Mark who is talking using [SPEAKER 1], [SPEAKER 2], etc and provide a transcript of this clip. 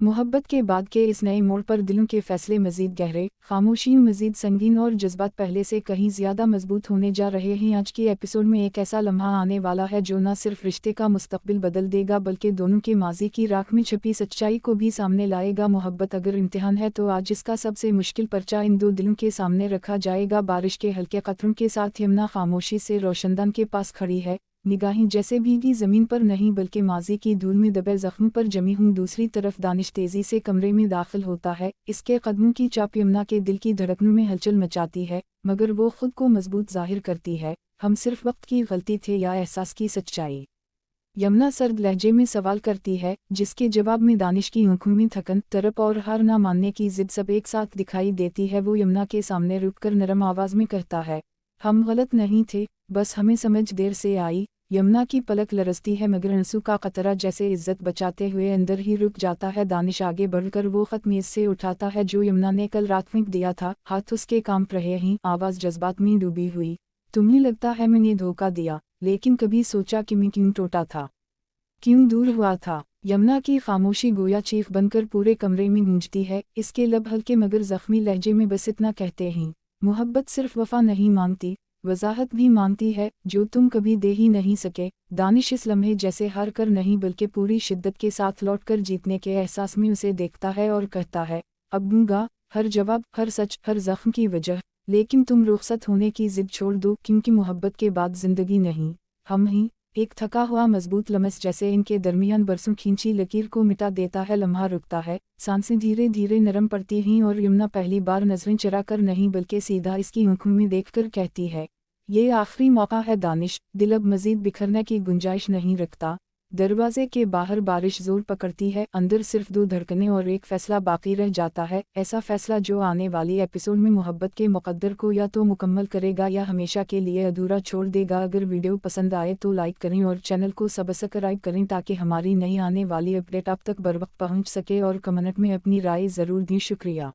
[SPEAKER 1] मोहब्बत के बाद के इस नए मोड़ पर दिलों के फैसले मजीद गहरे, खामोशी मजीद संगीन और जज्बात पहले से कहीं ज़्यादा मजबूत होने जा रहे हैं। आज की एपिसोड में एक ऐसा लम्हा आने वाला है जो न सिर्फ रिश्ते का मुस्तकबिल बदल देगा बल्कि दोनों के माजी की राख में छुपी सच्चाई को भी सामने लाएगा। मोहब्बत अगर इम्तिहान है तो आज इसका सबसे मुश्किल पर्चा इन दो दिलों के सामने रखा जाएगा। बारिश के हल्के कतरों के साथ यमुना खामोशी से रोशनदान के पास खड़ी है, निगाहें जैसे भीगी ज़मीन पर नहीं बल्कि माजी की धूल में दबे जख्म पर जमी हूँ। दूसरी तरफ दानिश तेज़ी से कमरे में दाखिल होता है, इसके कदमों की चाप यमुना के दिल की धड़कनों में हलचल मचाती है, मगर वो खुद को मजबूत जाहिर करती है। हम सिर्फ वक्त की गलती थे या एहसास की सच्चाई? यमुना सर्द लहजे में सवाल करती है, जिसके जवाब में दानिश की आंखों में थकन, तरप और हार ना मानने की जिद सब एक साथ दिखाई देती है। वो यमुना के सामने रुककर नरम आवाज़ में कहता है, हम गलत नहीं थे, बस हमें समझ देर से आई। यमुना की पलक लरसती है मगर आंसू का कतरा जैसे इज्जत बचाते हुए अंदर ही रुक जाता है। दानिश आगे बढ़कर वो खत मेज से उठाता है जो यमुना ने कल रात फेंक दिया था। हाथ उसके कांप रहे हैं, आवाज़ जज्बात में डूबी हुई। तुम्हें लगता है मैंने धोखा दिया, लेकिन कभी सोचा कि मैं क्यों टूटा था, क्यों दूर हुआ था? यमुना की खामोशी गोया चीख बनकर पूरे कमरे में गूंजती है। इसके लब हल्के मगर जख्मी लहजे में बस इतना कहते हैं, मोहब्बत सिर्फ वफा नहीं मांगती, वजाहत भी मांगती है, जो तुम कभी दे ही नहीं सके। दानिश इस लम्हे जैसे हार कर नहीं बल्कि पूरी शिद्दत के साथ लौटकर जीतने के एहसास में उसे देखता है और कहता है, अब दूंगा हर जवाब, हर सच, हर जख्म की वजह, लेकिन तुम रुखसत होने की जिद छोड़ दो, क्योंकि मोहब्बत के बाद जिंदगी नहीं, हम ही। एक थका हुआ मजबूत लमस जैसे इनके दरमियान बरसों खींची लकीर को मिटा देता है। लम्हा रुकता है, सांसें धीरे धीरे नरम पड़ती हैं और यमुना पहली बार नजरें चरा कर नहीं बल्कि सीधा इसकी आंखों में देखकर कहती है, ये आखिरी मौका है दानिश, दिल अब मजीद बिखरने की गुंजाइश नहीं रखता। दरवाजे के बाहर बारिश जोर पकड़ती है, अंदर सिर्फ दो धड़कनें और एक फैसला बाकी रह जाता है। ऐसा फैसला जो आने वाली एपिसोड में मोहब्बत के मुकद्दर को या तो मुकम्मल करेगा या हमेशा के लिए अधूरा छोड़ देगा। अगर वीडियो पसंद आए तो लाइक करें और चैनल को सब्सक्राइब करें ताकि हमारी नई आने वाली अपडेट आप तक बर वक्त पहुँच सके और कमेंट में अपनी राय ज़रूर दें। शुक्रिया।